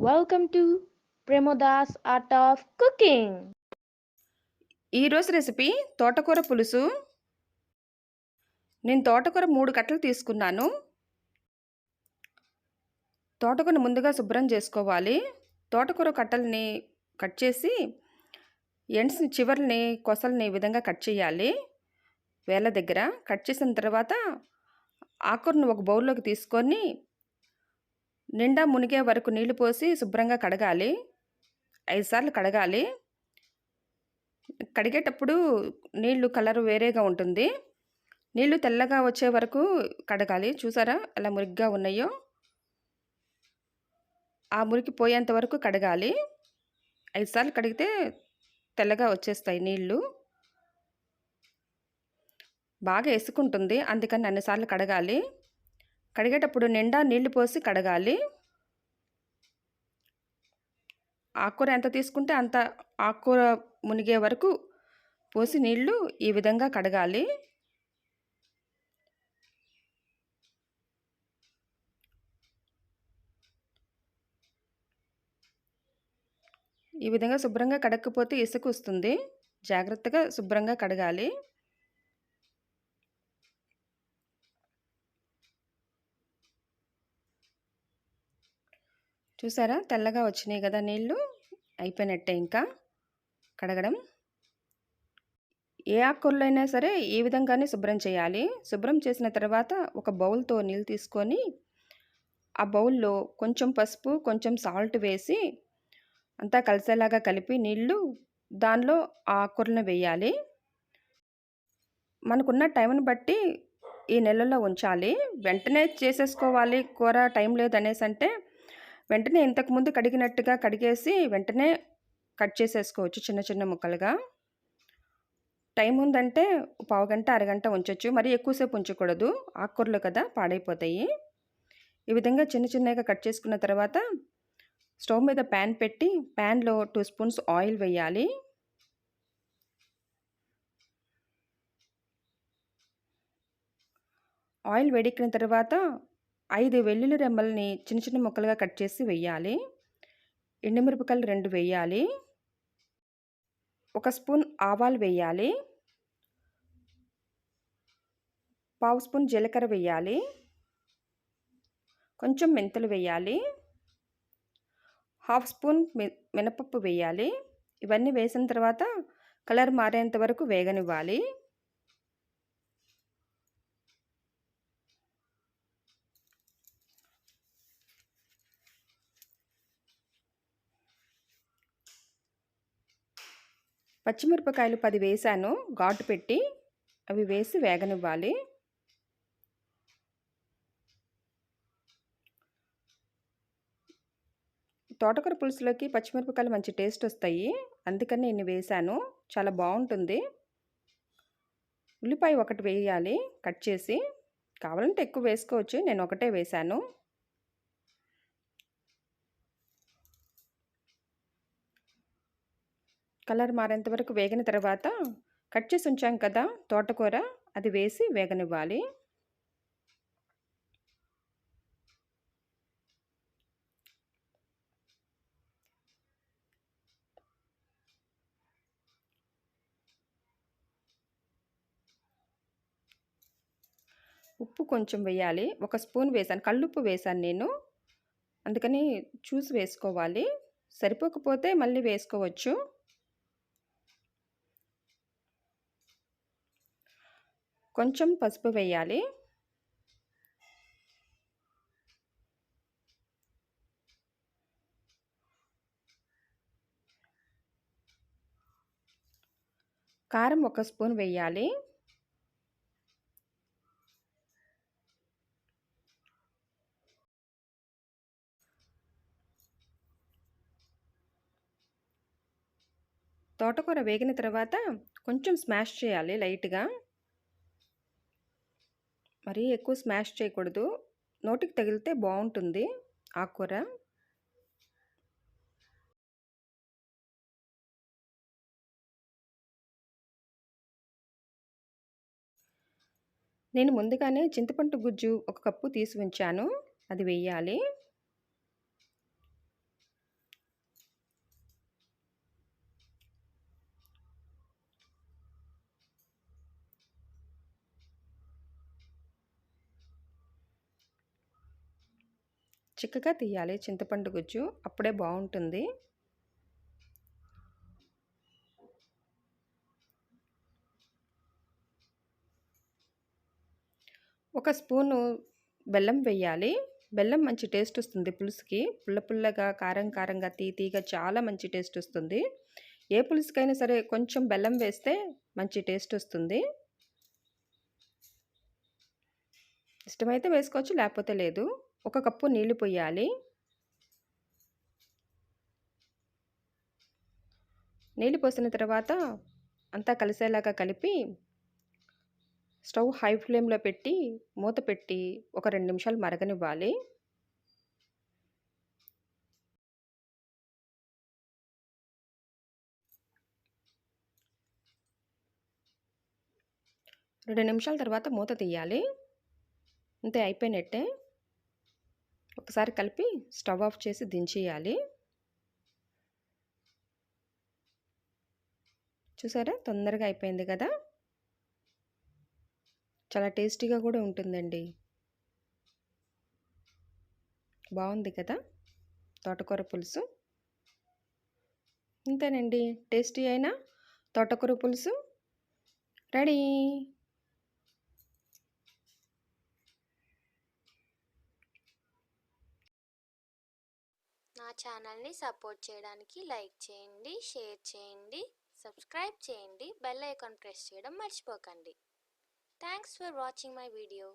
Welcome to Premoda's Art of Cooking. ఈరోజు recipe తోటకూర పులుసు. నేను తోటకూర 3 కట్టలు తీసుకున్నాను. తోటకూరను ముందుగా శుభ్రం చేసుకోవాలి. తోటకూర కట్టల్ని కట్ చేసి ఎండ్స్‌ని చివర్లని కొసల్ని ఈ విధంగా కట్ చేయాలి. వేళ్ళ దగ్గర కట్ చేసిన తర్వాత ఆకుకూరను ఒక బౌల్లోకి తీసుకొని నిండా మునిగే వరకు నీళ్లు పోసి శుభ్రంగా కడగాలి. 5 సార్లు కడగాలి. కడిగేటప్పుడు నీళ్లు కలర్ వేరేగా ఉంటుంది. నీళ్లు తెల్లగా వచ్చే వరకు కడగాలి. చూసారా ఎలా మురికిగా ఉన్నాయో? ఆ మురికి పోయేంత వరకు కడగాలి. 5 సార్లు కడిగితే తెల్లగా వచ్చేస్తాయి నీళ్లు. బాగా ఎసుకుంటుంది. అందుకని అన్ని సార్లు కడగాలి. కడిగేటప్పుడు నిండా నీళ్లు పోసి కడగాలి. ఆకుకూర ఎంత తీసుకుంటే అంత ఆకుకూర మునిగే వరకు పోసి నీళ్లు ఈ విధంగా కడగాలి. ఈ విధంగా శుభ్రంగా కడగకపోతే ఇసుక వస్తుంది. జాగ్రత్తగా శుభ్రంగా కడగాలి. చూసారా తెల్లగా వచ్చినాయి కదా నీళ్లు. అయిపోయినట్టే ఇంకా కడగడం. ఏ ఆకుకూరలో అయినా సరే ఈ విధంగానే శుభ్రం చేయాలి. శుభ్రం చేసిన తర్వాత ఒక బౌల్తో నీళ్ళు తీసుకొని ఆ బౌల్లో కొంచెం పసుపు కొంచెం సాల్ట్ వేసి అంతా కలిసేలాగా కలిపి నీళ్లు దానిలో ఆ ఆకుకూరలను వేయాలి. మనకున్న టైంని బట్టి ఈ నెలలో ఉంచాలి. వెంటనే చేసేసుకోవాలి కూర టైం లేదనేసి అంటే వెంటనే ఇంతకుముందు కడిగినట్టుగా కడిగేసి వెంటనే కట్ చేసేసుకోవచ్చు చిన్న చిన్న ముక్కలుగా. టైం ఉందంటే పావుగంట అరగంట ఉంచొచ్చు. మరి ఎక్కువసేపు ఉంచకూడదు. ఆకుకూరలు కదా పాడైపోతాయి. ఈ విధంగా చిన్న చిన్నగా కట్ చేసుకున్న తర్వాత స్టవ్ మీద ప్యాన్ పెట్టి ప్యాన్లో 2 స్పూన్స్ ఆయిల్ వేయాలి. ఆయిల్ వేడెక్కిన తర్వాత 5 వెల్లుల్లి రెమ్మల్ని చిన్న చిన్న ముక్కలుగా కట్ చేసి వేయాలి. ఎండుమిరపకాయలు 2 వేయాలి. 1 స్పూన్ ఆవాలు వేయాలి. పావు స్పూన్ జీలకర్ర వేయాలి. కొంచెం మెంతులు వేయాలి. హాఫ్ స్పూన్ మినపప్పు వేయాలి. ఇవన్నీ వేసిన తర్వాత కలర్ మారేంత వరకు వేగనివ్వాలి. పచ్చిమిరపకాయలు 10 వేసాను ఘాటు పెట్టి. అవి వేసి వేగనివ్వాలి. తోటకూర పులుసులోకి పచ్చిమిరపకాయలు మంచి టేస్ట్ వస్తాయి. అందుకని ఇన్ని వేసాను. చాలా బాగుంటుంది. ఉల్లిపాయ 1 వేయాలి కట్ చేసి. కావాలంటే ఎక్కువ వేసుకోవచ్చు. నేను ఒకటే వేసాను. కలర్ మారేంత వరకు వేగిన తర్వాత కట్ చేసి ఉంచాం కదా తోటకూర, అది వేసి వేగనివ్వాలి. ఉప్పు కొంచెం వేయాలి. 1 స్పూన్ వేసాను. కల్లుప్పు వేసాను నేను. అందుకని చూసి వేసుకోవాలి. సరిపోకపోతే మళ్ళీ వేసుకోవచ్చు. కొంచెం పసుపు వేయాలి. కారం 1 స్పూన్ వేయాలి. తోటకూర వేగిన తర్వాత కొంచెం స్మాష్ చేయాలి లైట్గా. మరీ ఎక్కువ స్మాష్ చేయకూడదు. నోటికి తగిలితే బాగుంటుంది ఆకుకూర. నేను ముందుగానే చింతపండు గుజ్జు 1 కప్పు తీసి ఉంచాను. అది వేయాలి. చిక్కగా తీయాలి చింతపండు గుజ్జు. అప్పుడే బావుంటుంది. ఒక స్పూను బెల్లం వెయ్యాలి. బెల్లం మంచి టేస్ట్ వస్తుంది పులుసుకి. పుల్ల పుల్లగా, కారం కారంగా, తీయగా చాలా మంచి టేస్ట్ వస్తుంది. ఏ పులుసుకైనా సరే కొంచెం బెల్లం వేస్తే మంచి టేస్ట్ వస్తుంది. ఇష్టమైతే వేసుకోవచ్చు, లేకపోతే లేదు. ఒక కప్పు నీళ్లు పొయ్యాలి. నీళ్లు పోసిన తర్వాత అంతా కలిసేలాగా కలిపి స్టవ్ హై ఫ్లేమ్‌లో పెట్టి, మూత పెట్టి ఒక 2 నిమిషాలు మరగనివ్వాలి. 2 నిమిషాల తర్వాత మూత తీయాలి. అంతే అయిపోయినట్టే. ఒకసారి కలిపి స్టవ్ ఆఫ్ చేసి దించేయాలి. చూసారా? తొందరగా అయిపోయింది కదా! చాలా టేస్టీగా కూడా ఉంటుందండి. బావుంది కదా! తోటకూర పులుసు. ఇంతేనండి. టేస్టీ అయిన తోటకూర పులుసు రెడీ. నా ఛానల్ని సపోర్ట్ చేయడానికి లైక్ చేయండి, షేర్ చేయండి, సబ్స్క్రైబ్ చేయండి, బెల్ ఐకాన్ ప్రెస్ చేయడం మర్చిపోకండి. Thanks for watching my video.